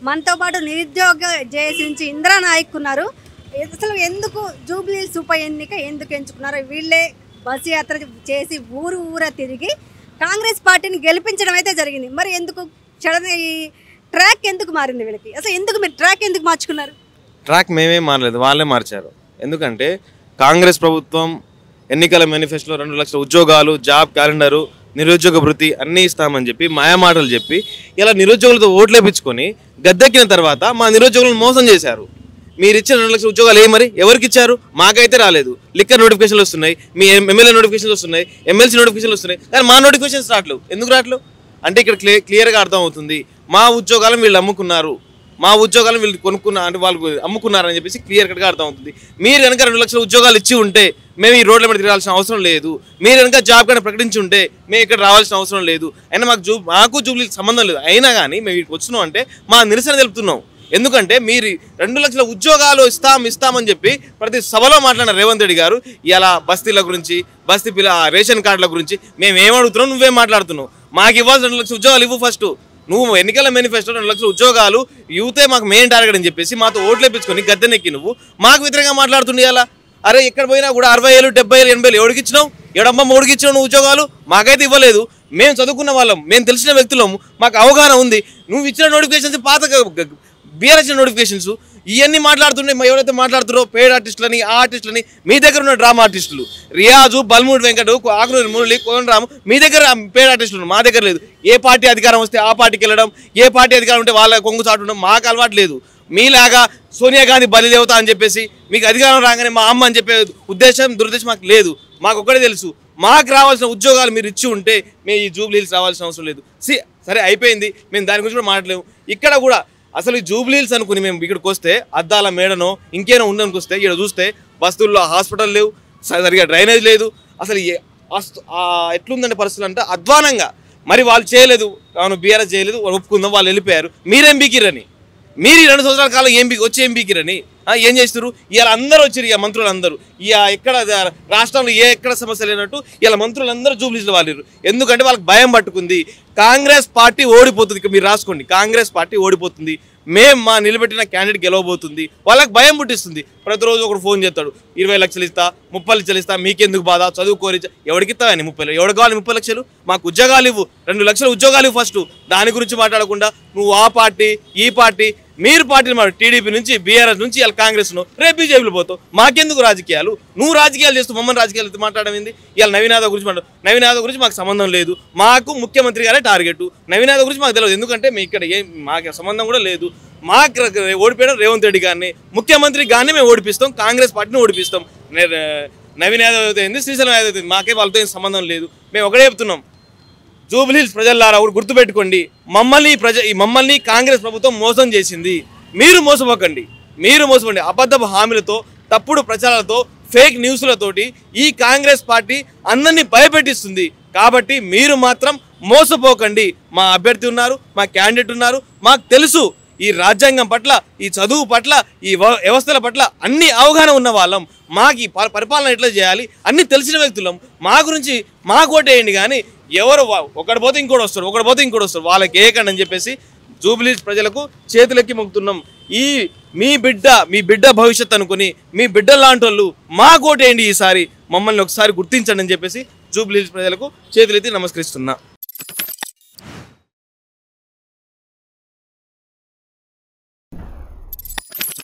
మనతో పాటు నిరుద్యోగ జేఏసీ నుంచి ఇంద్రా నాయక్ ఉన్నారు. అసలు ఎందుకు జూబ్లీ హిల్స్ ఉప ఎన్నిక ఎందుకు ఎంచుకున్నారు? వీళ్ళే బస్సు యాత్ర చేసి ఊరా తిరిగి కాంగ్రెస్ పార్టీని గెలిపించడం అయితే జరిగింది. మరి ఎందుకు సడన్ ఈ ట్రాక్ ఎందుకు మారింది వీళ్ళకి? అసలు ఎందుకు మీరు ట్రాక్ ఎందుకు మార్చుకున్నారు? ట్రాక్ మేమే మారలేదు, వాళ్ళే మార్చారు. ఎందుకంటే కాంగ్రెస్ ప్రభుత్వం ఎన్నికల మేనిఫెస్టోలో 2 లక్షల ఉద్యోగాలు, జాబ్ క్యాలెండరు, నిరుద్యోగ వృత్తి అన్నీ ఇస్తామని చెప్పి మాయమాటలు చెప్పి ఇలా నిరుద్యోగులతో ఓట్లేపించుకొని గద్దెక్కిన తర్వాత మా నిరుద్యోగులను మోసం చేశారు. మీరు ఇచ్చిన 2 లక్షల ఉద్యోగాలు మరి ఎవరికి ఇచ్చారు? మాకైతే రాలేదు. లిక్కర్ నోటిఫికేషన్లు వస్తున్నాయి, మీ ఎమ్మెల్యే నోటిఫికేషన్లు వస్తున్నాయి, ఎమ్మెల్సీ నోటిఫికేషన్లు వస్తున్నాయి, కానీ మా నోటిఫికేషన్స్ రావట్లేవు. ఎందుకు రావట్లేవు అంటే ఇక్కడ క్లియర్గా అర్థమవుతుంది, మా ఉద్యోగాలను వీళ్ళు అమ్ముకున్నారు, మా ఉద్యోగాలను వీళ్ళు కొనుక్కున్నారు అంటే వాళ్ళు అమ్ముకున్నారని చెప్పేసి క్లియర్ కట్గా అర్థమవుతుంది. మీరు కనుక 2 లక్షల ఉద్యోగాలు ఇచ్చి ఉంటే మేము ఈ రోడ్ల మీద తిరగాల్సిన అవసరం లేదు. మీరు కనుక జాబ్ కానీ ప్రకటించి ఉంటే మేము ఇక్కడ రావాల్సిన అవసరం లేదు. అయినా మాకు జూబ్లీకి సంబంధం లేదు. అయినా కానీ మేము ఇక్కడికి వచ్చినాం అంటే మా నిరసన తెలుపుతున్నాం. ఎందుకంటే మీరు 2 లక్షల ఉద్యోగాలు ఇస్తామని చెప్పి ప్రతి సభలో మాట్లాడిన రేవంత్ రెడ్డి గారు ఇలా బస్తీల గురించి, బస్తీ రేషన్ కార్డుల గురించి మేము ఏమడుగుతున్నావు, నువ్వేం మాట్లాడుతున్నావు? మాకు ఇవ్వాల్సిన 2 లక్షల ఉద్యోగాలు ఇవ్వు ఫస్ట్. నువ్వు ఎన్నికల మేనిఫెస్టో 2 లక్షల ఉద్యోగాలు యూతే మాకు మెయిన్ టార్గెట్ అని చెప్పేసి మాతో ఓట్లేపించుకొని గద్దెనెక్కి నువ్వు మాకు వ్యతిరేకంగా మాట్లాడుతుండే అలా. అరే ఎక్కడ పోయినా కూడా 60,000, 70,000, 80,000 ఎవరికి ఇచ్చినావు? ఎవడమ్మ మూడికి ఇచ్చినావు నువ్వు ఉద్యోగాలు? మాకైతే ఇవ్వలేదు. మేము చదువుకున్న వాళ్ళం, మేము తెలిసిన వ్యక్తులము, మాకు అవగాహన ఉంది. నువ్వు ఇచ్చిన నోటిఫికేషన్స్ పాత బీఆర్ఎస్ నోటిఫికేషన్స్ ఇవన్నీ మాట్లాడుతుండే. ఎవరైతే మాట్లాడుతున్నారో పేడ్ ఆర్టిస్టులని, ఆ ఆర్టిస్టులని, మీ దగ్గర ఉన్న డ్రామా ఆర్టిస్టులు రియాజు, బల్మూడి వెంకటు, ఆకునూరి మురళి, కోనరాము, మీ దగ్గర పేడ్ ఆర్టిస్టులు, మా దగ్గర లేదు. ఏ పార్టీ అధికారం వస్తే ఆ పార్టీకి వెళ్ళడం, ఏ పార్టీ అధికారం ఉంటే వాళ్ళ కొంగు చాటుండడం మాకు అలవాటు లేదు. మీలాగా సోనియా గాంధీ బలిదేవత అని చెప్పేసి మీకు అధికారం రాగానే మా అమ్మ అని చెప్పే దురుద్దేశం మాకు లేదు. మాకు ఒక్కడే తెలుసు, మాకు రావాల్సిన ఉద్యోగాలు మీరు ఇచ్చి ఉంటే మేము ఈ జూబ్లీ హిల్స్ రావాల్సిన అవసరం లేదు. సరే అయిపోయింది, మేము దాని గురించి కూడా మాట్లాడలేము. ఇక్కడ కూడా అసలు ఈ జూబ్లీ హిల్స్ అనుకుని మేము ఇక్కడికి వస్తే అద్దాల మేడనో ఇంకేనో ఉండడానికి వస్తే ఇక్కడ చూస్తే బస్తుల్లో హాస్పిటల్ లేవు, సరిగా డ్రైనేజ్ లేదు. అసలు ఎట్లుందంటే పరిస్థితులు అంటే అధ్వానంగా. మరి వాళ్ళు చేయలేదు, అవును బీఆర్ఎస్ చేయలేదు, ఒప్పుకుందాం, వాళ్ళు వెళ్ళిపోయారు. మీరేం బీకిరని, మీరు ఈ 2 సంవత్సరాల కాలం ఏం బీకిరని ఏం చేస్తారు? ఇలా అందరూ వచ్చారు, ఇక మంత్రులు అందరూ ఎక్కడ రాష్ట్రంలో ఎక్కడ సమస్య లేనట్టు ఇలా మంత్రులందరూ జూబ్లీస్లో వాళ్ళు. ఎందుకంటే వాళ్ళకి భయం పట్టుకుంది, కాంగ్రెస్ పార్టీ ఓడిపోతుంది. ఇక మీరు రాసుకోండి, కాంగ్రెస్ పార్టీ ఓడిపోతుంది, మా నిలబెట్టిన క్యాండిడేట్ గెలవబోతుంది. వాళ్ళకి భయం పుట్టిస్తుంది. ప్రతిరోజు ఒకడు ఫోన్ చేస్తాడు, 20 లక్షలు ఇస్తా, 30 లక్షలు ఇస్తా, మీకెందుకు బాధ, చదువుకోరి. ఎవరికి ఇస్తావా 30 ఎవరికి కావాలి 30 లక్షలు? మాకు ఉద్యోగాలు ఇవ్వు, 2 లక్షల ఉద్యోగాలు ఇవ్వు ఫస్ట్. దాని గురించి మాట్లాడకుండా నువ్వు ఆ పార్టీ ఈ పార్టీ, మీరు పార్టీలు మాట టీడీపీ నుంచి, బీఆర్ఎస్ నుంచి, ఇలా కాంగ్రెస్ను, రేపు బీజేపీలో పోతావు. మాకెందుకు రాజకీయాలు? నువ్వు రాజకీయాలు చేస్తూ మమ్మల్ని రాజకీయాలు మాట్లాడమింది. ఇలా నవీన్ యాదవ్ గురించి నవీన్ యాదవ్ గురించి మాకు సంబంధం లేదు. మాకు ముఖ్యమంత్రి గారే టార్గెట్. నవీన్ యాదవ్ గురించి మాకు తెలియదు. ఎందుకంటే మేము ఇక్కడ మాకు సంబంధం కూడా లేదు. మాకు ఓడిపోయడం రేవంత్ రెడ్డి గారిని, ముఖ్యమంత్రి గారిని మేము ఓడిపిస్తాం, కాంగ్రెస్ పార్టీని ఓడిపిస్తాం. నవీన్ యాదవ్ అయితే ఏంది, శ్రీశైలం యాదవ్ అయితే మాకే వాళ్ళతో ఏం సంబంధం లేదు. మేము ఒకటే చెప్తున్నాం, జూబ్లీ హిల్స్ ప్రజలారా గుర్తుపెట్టుకోండి, మమ్మల్ని కాంగ్రెస్ ప్రభుత్వం మోసం చేసింది. మీరు మోసపోకండి. అబద్ధపు హామీలతో, తప్పుడు ప్రచారాలతో, ఫేక్ న్యూస్లతోటి ఈ కాంగ్రెస్ పార్టీ అందరినీ భయపెట్టిస్తుంది. కాబట్టి మీరు మాత్రం మోసపోకండి. మా అభ్యర్థి ఉన్నారు, మా క్యాండిడేట్ ఉన్నారు, మాకు తెలుసు ఈ రాజ్యాంగం పట్ల, ఈ చదువు పట్ల, ఈ వ్యవస్థల పట్ల అన్ని అవగాహన ఉన్న వాళ్ళం. మాకు ఈ పరిపాలన ఎట్లా చేయాలి అన్ని తెలిసిన వ్యక్తులం. మా గురించి మాకు ఓటేయండి. కానీ ఎవరు ఒకటి పోతే ఇంకోటి వస్తారు, వాళ్ళకి ఏకండి అని చెప్పేసి జూబ్లీ ప్రజలకు చేతులెక్కి మొక్కుతున్నాం. మీ బిడ్డ భవిష్యత్ అనుకుని, మీ బిడ్డ లాంటి వాళ్ళు మాకు ఓటేయండి, ఈసారి మమ్మల్ని ఒకసారి గుర్తించండి అని చెప్పేసి జూబ్లీ ప్రజలకు చేతులెత్తి నమస్కరిస్తున్నా.